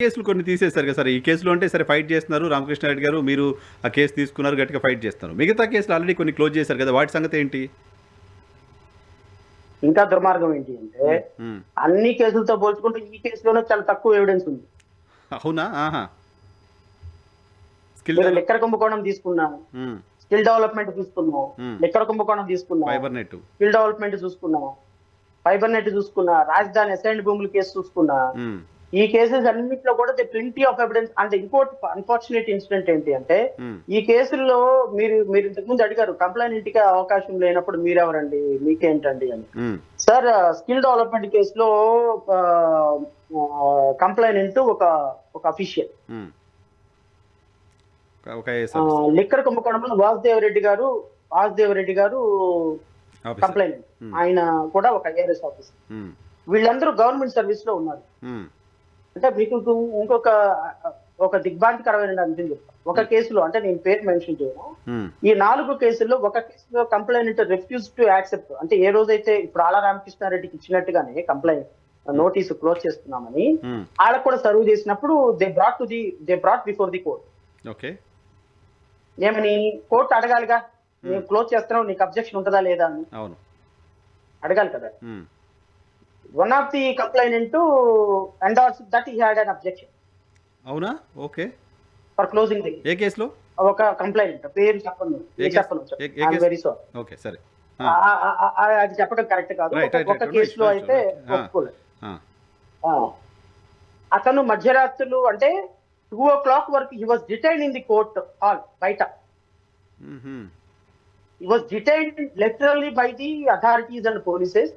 కేసులు కొన్ని తీసేశారు కదా సార్. ఈ కేసులో అంటే సరే ఫైట్ చేస్తున్నారు రామకృష్ణారెడ్డి గారు, మీరు ఆ కేసు తీసుకున్నారు, గట్టిగా ఫైట్ చేస్తున్నారు. మిగతా కేసులు ఆల్రెడీ కొన్ని క్లోజ్ చేశారు కదా, వాటి సంగతి ఏంటి? ఇంకా దుర్మార్గం ఏంటి అంటే అన్ని కేసులతో పోల్చుకుంటే ఈ కేసులోనే చాలా తక్కువ ఎవిడెన్స్ ఉంది. అవునా? ఆహా. లిక్కర్ కుంభకోణం తీసుకున్నాం, స్కిల్ డెవలప్మెంట్ తీసుకున్నాం, లిక్కర్ కుంభకోణం తీసుకున్నాం, ఫైబర్ నెట్, స్కిల్ డెవలప్మెంట్ చూసుకున్నాం, ఫైబర్ నెట్ చూసుకున్నా, రాజధాని అసైన్డ్ భూముల కేసు చూసుకున్నా. ఈ కేసెస్ అన్నింటిలో కూడా ప్లింటీ ఆఫ్ ఎవిడెన్స్. అంటే ఇంకోటి అన్ఫార్చునేట్ ఇన్సిడెంట్ ఏంటి అంటే ఈ కేసుల్లో మీరు ఇంతకుముందు అడిగారు కంప్లైంట్ కి అవకాశం లేనప్పుడు మీరెవరండి, మీకేంటండి అని. సార్, స్కిల్ డెవలప్మెంట్ కేసులో కంప్లైంట్ ఒక అఫీషియల్, లిక్కర్ కుంభకోణంలో వాసుదేవ్ రెడ్డి గారు కంప్లైంట్, ఆయన కూడా ఒక ఐఆర్ఎస్ ఆఫీసర్. వీళ్ళందరూ గవర్నమెంట్ సర్వీస్ లో ఉన్నారు. అంటే మీకు ఒక దిగ్భ్రాంతికరమైన అంశం చెప్తాను. ఒక కేసులో, అంటే నేను పేరు మెన్షన్ చేయను, ఈ 4 కేసుల్లో ఒక కేసులో కంప్లైంట్ రిఫ్యూజ్ టు యాక్సెప్ట్. అంటే ఏ రోజైతే ఇప్పుడు ఆల రామకృష్ణారెడ్డికి ఇచ్చినట్టుగానే కంప్లైంట్ నోటీసు క్లోజ్ చేస్తున్నామని వాళ్ళకు కూడా సర్వ్ చేసినప్పుడు they brought before the court. Okay, ఏమని కోర్టు అడగాలిగా, నేను క్లోజ్ చేస్తున్నావు, నీకు అబ్జెక్షన్ ఉంటుందా లేదా అని అడగాలి కదా. One of the complainant endorsed that he had an objection. అవునా? ఓకే. For closing the ఏ కేసులో? ఒక కంప్లైంట్ పేరు చెప్పను. I am very sorry. Okay, సరే. అది చెప్పడం కరెక్ట్ కాదు. ఒక కేసులో అయితే ఒప్పుకోలేదు. అతను మధ్యరాత్రులు అంటే 2 o'clock వరకు he was detained in the court hall బయట. He was detained literally by the authorities and polices.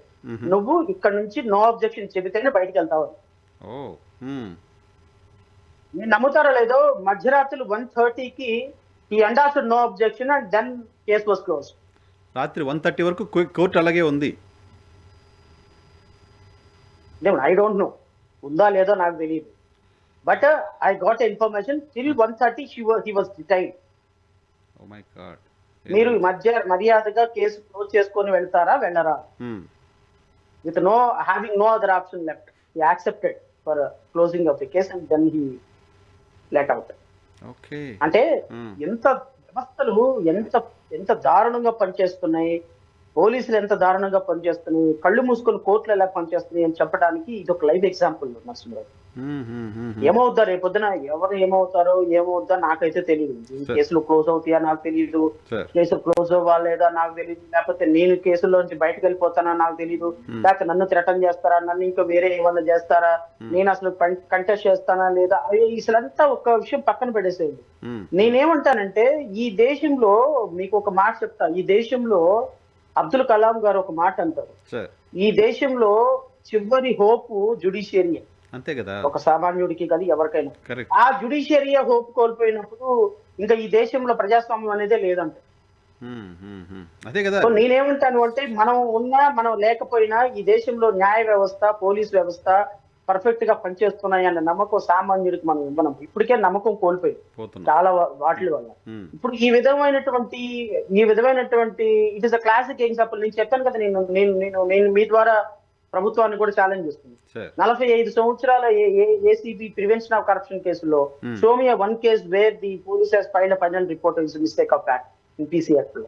నువ్వు ఇక్కడ నుంచి నో అబ్జెక్షన్ చెబితేనే బయటకు వెళ్తావు. మీరు నమ్ముతారో లేదో, మధ్యరాత్రులు 1:30కి ఈ endorsed no objection and then case was close. రాత్రి 1:30 వరకు కోర్టు అలాగే ఉంది. ఐ డోంట్ నో, ఉందా లేదో నాకు తెలియదు. But I got information till 1:30 he was detained. Oh my god. మీరు మర్యాదగా కేసు క్లోజ్ చేసుకొని వెళ్తారా వెళ్ళరా? With having no other option left, he accepted for closing of the case and then he let out. Okay. అంటే ఎంత వ్యవస్థలు ఎంత దారుణంగా పనిచేస్తున్నాయి, పోలీసులు ఎంత దారుణంగా పనిచేస్తున్నాయి, కళ్ళు మూసుకొని కోర్టులు ఎలా పనిచేస్తున్నాయి అని చెప్పడానికి ఇది ఒక లైవ్ ఎగ్జాంపుల్ నరసింహరావు. ఏమవుతారు రేపొద్దున, ఎవరు ఏమవుతా నాకైతే తెలియదు. కేసులు క్లోజ్ అవుతాయా నాకు తెలియదు, కేసులు క్లోజ్ అవ్వాలేదా నాకు తెలియదు, లేకపోతే నేను కేసులోంచి బయటకు వెళ్ళిపోతానా నాకు తెలియదు, లేకపోతే నన్ను థ్రెటన్ చేస్తారా, నన్ను ఇంకా వేరే ఏమన్నా చేస్తారా, నేను అసలు కంటెస్ట్ చేస్తానా లేదా, అసలంతా ఒక విషయం పక్కన పెట్టేసేది. నేనేమంటానంటే ఈ దేశంలో మీకు ఒక మాట చెప్తా. ఈ దేశంలో అబ్దుల్ కలాం గారు ఒక మాట అంటారు, ఈ దేశంలో చివరి హోప్ జుడిషియరీ. అంతే కదా, ఒక సామాన్యుడికి కానీ ఎవరికైనా. ఆ జుడిషియరీ హోప్ కోల్పోయినప్పుడు ఇంకా ఈ దేశంలో ప్రజాస్వామ్యం అనేదే లేదంట. అదే కదా. నేనేమంటాను అంటే మనం లేకపోయినా ఈ దేశంలో న్యాయ వ్యవస్థ, పోలీస్ వ్యవస్థ పర్ఫెక్ట్ గా పనిచేస్తున్నాయి అన్న నమ్మకం సామాన్యుడికి మనం ఇప్పటికే నమ్మకం కోల్పోయింది చాలా వాటి వల్ల. ఇప్పుడు ఈ విధమైనటువంటి it is a classic example. నేను చెప్పాను కదా, నేను మీ ద్వారా ప్రభుత్వాన్ని కూడా ఛాలెంజ్ చేస్తుంది. 45 సంవత్సరాల ఏసీబీ ప్రివెన్షన్ ఆఫ్ కరప్షన్ కేసులో show me one case where the police has filed a final report is mistake of fact in PC act లో.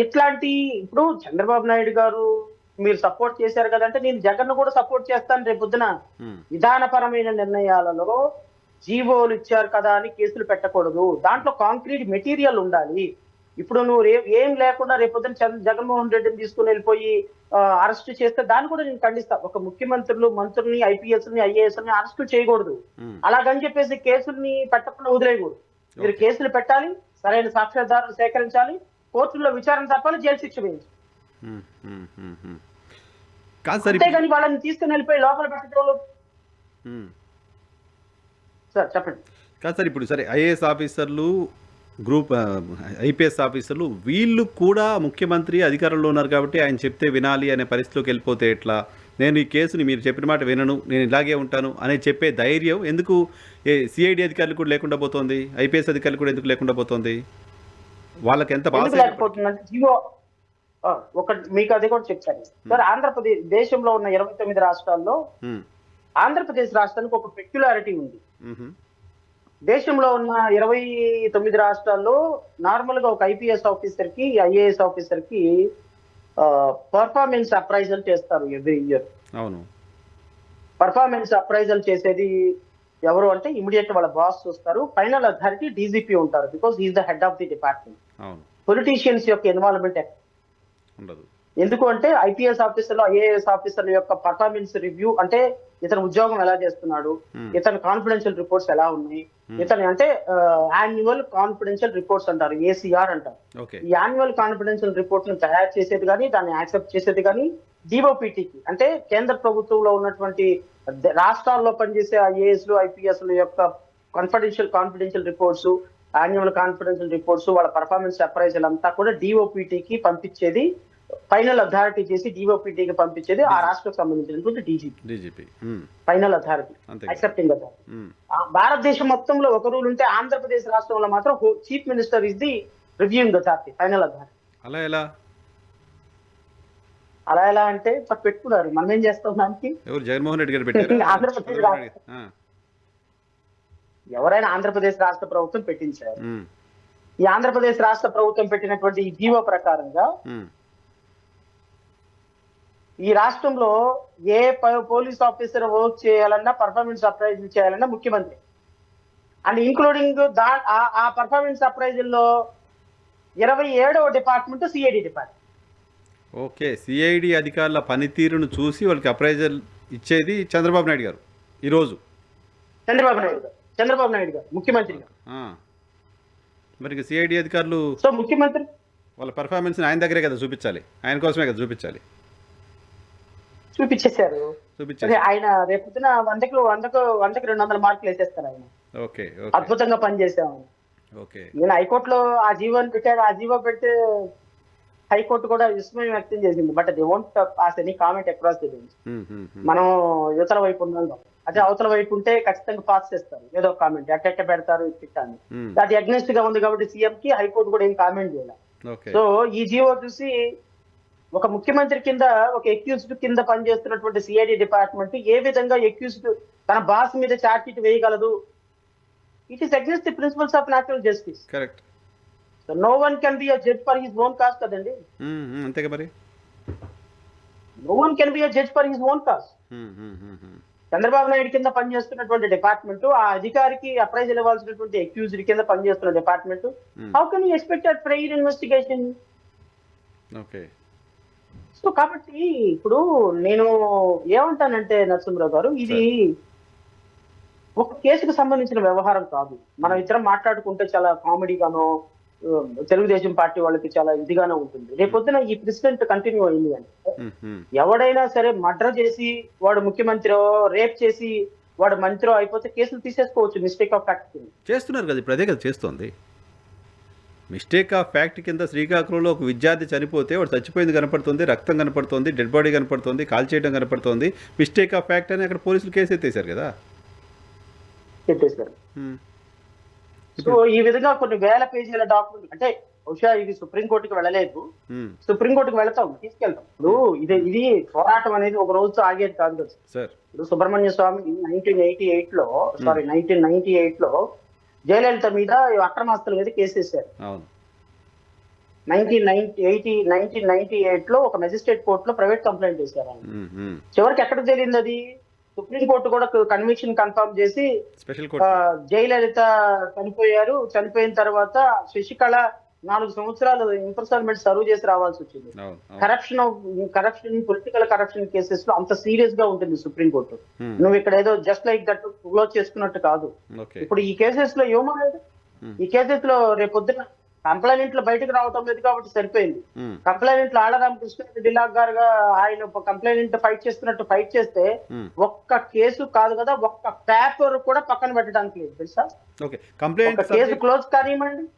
ఇట్లాంటి ఇప్పుడు చంద్రబాబు నాయుడు గారు మీరు సపోర్ట్ చేశారు కదంటే నేను జగన్ కూడా సపోర్ట్ చేస్తాను. రేపు పొద్దున విధానపరమైన నిర్ణయాలలో జీవోలు ఇచ్చారు కదా అని కేసులు పెట్టకూడదు, దాంట్లో కాంక్రీట్ మెటీరియల్ ఉండాలి. ఇప్పుడు నువ్వు ఏం లేకుండా రేపొద్దున జగన్మోహన్ రెడ్డిని తీసుకుని వెళ్ళిపోయి అరెస్ట్ చేస్తే దాన్ని కూడా నేను ఖండిస్తా. ఒక మంత్రుల్ని, ఐపీఎస్ ని, ఐఏఎస్ ని అరెస్టు చేయకూడదు. అలాగని చెప్పేసి కేసుల్ని పెట్టకుండా వదిలేయకూడదు. మీరు కేసులు పెట్టాలి, సరైన సాక్ష్యాధారాలు సేకరించాలి, కోర్టుల్లో విచారణ తప్పాలి, జైలు శిక్ష వేయించాలి. అంతేగాని వాళ్ళని తీసుకుని వెళ్ళిపోయి లోపల పెట్టడం. సార్ చెప్పండి. కాదు సార్, ఇప్పుడు సరే ఐఏఎస్ ఆఫీసర్లు, గ్రూప్ ఐపీఎస్ ఆఫీసర్లు వీళ్ళు కూడా ముఖ్యమంత్రి అధికారంలో ఉన్నారు కాబట్టి ఆయన చెప్తే వినాలి అనే పరిస్థితిలోకి వెళ్ళిపోతే ఎట్లా? నేను ఈ కేసుని మీరు చెప్పిన మాట వినను, నేను ఇలాగే ఉంటాను అనే చెప్పే ధైర్యం ఎందుకు సిఐడి అధికారులు కూడా లేకుండా పోతుంది? ఐపీఎస్ అధికారులు కూడా ఎందుకు లేకుండా పోతుంది? వాళ్ళకి ఎంత బాగా ఒక మీకు అది కూడా చెప్తాను సార్. ఆంధ్రప్రదేశ్ దేశంలో ఉన్న 29 రాష్ట్రాల్లో ఉమ్, ఆంధ్రప్రదేశ్ రాష్ట్రానికి ఒక పెక్యులారిటీ ఉంది. ఉమ్హు, దేశంలో ఉన్న 29 రాష్ట్రాల్లో నార్మల్ గా ఒక ఐపీఎస్ ఆఫీసర్ కి, ఐఏఎస్ ఆఫీసర్ కి పర్ఫార్మెన్స్ అప్రైజల్ చేస్తారు ఎవ్రీ ఇయర్. అవును. పర్ఫార్మెన్స్ అప్రైజల్ చేసేది ఎవరు అంటే ఇమీడియట్ వాళ్ళ బాస్ చూస్తారు. ఫైనల్ అథారిటీ డీజీపీ ఉంటారు, because is the head of the department. అవును. పొలిటీషియన్స్ యొక్క ఇన్వాల్వ్మెంట్ ఉండదు. ఎందుకు అంటే ఐపీఎస్ ఆఫీసర్లు, ఐఏఎస్ ఆఫీసర్ల యొక్క పర్ఫార్మెన్స్ రివ్యూ అంటే ఇతను ఉద్యోగం ఎలా చేస్తున్నాడు, ఇతని కాన్ఫిడెన్షియల్ రిపోర్ట్స్ ఎలా ఉన్నాయి, ఇతని అంటే యాన్యువల్ కాన్ఫిడెన్షియల్ రిపోర్ట్స్ అంటారు, ఏసీఆర్ అంటారు. ఓకే. ఈ యాన్యువల్ కాన్ఫిడెన్షియల్ రిపోర్ట్ ను తయారు చేసేది కానీ, దాన్ని యాక్సెప్ట్ చేసేది కానీ డిఓపిటికి అంటే కేంద్ర ప్రభుత్వంలో ఉన్నటువంటి రాష్ట్రాల్లో పనిచేసే ఐఏఎస్లు, ఐపీఎస్ల యొక్క confidential reports, annual confidential reports, వాళ్ళ పర్ఫార్మెన్స్ అప్రైజల్ అంతా కూడా డిఓపిటికి పంపించేది, ఫైనల్ అథారిటీ చేసి డిఓపిటికి పంపించేది ఆ రాష్ట్రకు సంబంధించినటువంటి డీజీపీ ఫైనల్ అథారిటీ, అంతే. Accepting authority. భారతదేశం మొత్తంలో ఒక రూల్ ఉంటే ఆంధ్రప్రదేశ్ రాష్ట్రంలో మాత్రం chief minister is the reviewing authority, final authority. అలా ఎలా? అలా ఎలా అంటే పెట్టుకున్నారు, మనం ఏం చేస్తాం దానికి? ఎవరు? జగన్మోహన్ రెడ్డి గారు పెట్టారు. ఆంధ్రప్రదేశ్ ఎవరైనా ఆంధ్రప్రదేశ్ రాష్ట్ర ప్రభుత్వం పెట్టించారు. ఈ ఆంధ్రప్రదేశ్ రాష్ట్ర ప్రభుత్వం పెట్టినటువంటి ఈ జీవో ప్రకారంగా ఈ రాష్ట్రంలో ఏ పోలీస్ ఆఫీసర్ వర్క్ చేయాలన్నా, పర్ఫార్మెన్స్ అప్రైజల్ చేయాలన్నా ముఖ్యమంత్రి, అండ్ ఇంక్లూడింగ్ ఆ పర్ఫార్మెన్స్ అప్రైజల్ లో 27వ department CID department. Okay. CID అధికారుల పనితీరును చూసి వాళ్ళకి అప్రైజల్ ఇచ్చేది చంద్రబాబు నాయుడు గారు ఈరోజు. చంద్రబాబు నాయుడు గారు ముఖ్యమంత్రి గారు. మరి సిఐడి అధికారులు సో ముఖ్యమంత్రి వాళ్ళ పర్ఫార్మెన్స్ ఆయన దగ్గరే కదా చూపించాలి, ఆయన కోసమే కదా చూపించాలి. చూపించేశారు. ఆయన రేపొద్దున 100కి 200 మార్కులు వేసేస్తారు ఆయన. ఓకే. అద్భుతంగా పనిచేసాము. ఓకే. ఈయన హైకోర్టులో ఆ జీవోని పెట్టాడు. ఆ జీవో పెడితే హైకోర్టు కూడా విస్మయం వ్యక్తం చేసింది. But they won't pass any comment across the bench. మనం యువతల వైపు ఉన్నాం, అదే అవతల వైపు ఉంటే ఖచ్చితంగా పాస్ చేస్తారు ఏదో కామెంట్, ఎట్ట పెడతారు ఇట్టాన్ని. అది అగ్నెస్ట్ గా ఉంది కాబట్టి సీఎం కి హైకోర్టు కూడా ఏం కామెంట్ చేయాలి. సో ఈ జీవో చూసి ఒక ముఖ్యమంత్రి కింద, ఒక అక్యూజ్డ్ కింద పనిచేస్తున్నటువంటి సిఐడి డిపార్ట్మెంట్ ఏ విధంగా అక్యూజ్డ్ తన బాస్ మీద చార్జ్ షీట్ వేయగలదు? It is against the principles of natural justice. Correct. So no one can be a judge for his own cause కదండి. అంతేగా మరి. No one can be a judge for his own cause. Chandrababu Naidu కింద పనిచేస్తున్నటువంటి department, ఆ అధికారికి appraisal ఇవ్వాల్సినటువంటి accused కింద పనిచేస్తున్న department, how can you expect a fair investigation? Okay. So కాబట్టి ఇప్పుడు నేను ఏమంటానంటే నరసింహరావు గారు, ఇది ఒక కేసుకు సంబంధించిన వ్యవహారం కాదు. మనం ఇద్దరం మాట్లాడుకుంటే చాలా కామెడీగానో, తెలుగుదేశం పార్టీ వాళ్ళకి చాలా ఇదిగానే ఉంటుంది. రేపొద్దున ఈ ప్రెసిడెంట్ కంటిన్యూ అయింది అంటే ఎవడైనా సరే మర్డర్ చేసి వాడు ముఖ్యమంత్రి, రేప్ చేసి వాడు మంత్రి అయిపోతే కేసులు తీసేసుకోవచ్చు మిస్టేక్ ఆఫ్ ఫ్యాక్ట్ కింద. చేస్తున్నారు కదా ఇప్పుడు, అదే కదా చేస్తోంది. మిస్టేక్ ఆఫ్ ఫ్యాక్ట్ కింద శ్రీకాకుళంలో ఒక విద్యార్థి చనిపోతే వాడు చచ్చిపోయింది కనపడుతుంది, రక్తం కనపడుతుంది, డెడ్ బాడీ కనపడుతుంది, కాల్ చేయడం కనపడుతుంది. మిస్టేక్ ఆఫ్ ఫ్యాక్ట్ అని అక్కడ పోలీసులు కేసు ఎత్తేసారు కదా. చెప్పేశారు. సో ఈ విధంగా కొన్ని వేల పేజీల డాక్యుమెంట్, అంటే బహుశా ఇది సుప్రీంకోర్టుకి వెళ్ళలేదు, సుప్రీంకోర్టుకి తీసుకెళ్తాం. ఇప్పుడు ఇది పోరాటం అనేది ఒక రోజుతో ఆగేది కాదు కదా సార్. ఇప్పుడు సుబ్రహ్మణ్య స్వామి 1998లో జయలలిత మీద అక్రమాస్తుల మీద కేసు వేశారు. 1998లో ఒక మెజిస్ట్రేట్ కోర్టులో ప్రైవేట్ కంప్లైంట్ వేశారు. చివరికి ఎక్కడ జరిగింది అది? సుప్రీంకోర్టు కూడా కన్విక్షన్ కన్ఫర్మ్ చేసి జయలలిత చనిపోయారు. చనిపోయిన తర్వాత శశికళ 4 సంవత్సరాలు ఇంప్రిజన్మెంట్ సర్వ్ చేసి రావాల్సి వచ్చింది. కరప్షన్ పొలిటికల్ కరప్షన్ కేసెస్ లో అంత సీరియస్ గా ఉంటుంది సుప్రీంకోర్టు. నువ్వు ఇక్కడ ఏదో జస్ట్ లైక్ దట్ క్లోజ్ చేసుకున్నట్టు కాదు. ఇప్పుడు ఈ కేసెస్ లో ఏమలేదు, ఈ కేసెస్ లో రేపొద్దున కంప్లైంట్ లో బయటకు రావటం లేదు కాబట్టి సరిపోయింది. కంప్లైంట్ లో ఆళ్లరామకృష్ణారెడ్డి గారుగా ఆయన కంప్లైంట్ ఫైట్ చేస్తున్నట్టు ఫైట్ చేస్తే ఒక్క కేసు కాదు కదా, ఒక్క పేపర్ కూడా పక్కన పెట్టడానికి లేదు తెలుసా. కేసు క్లోజ్ కానివ్వండి,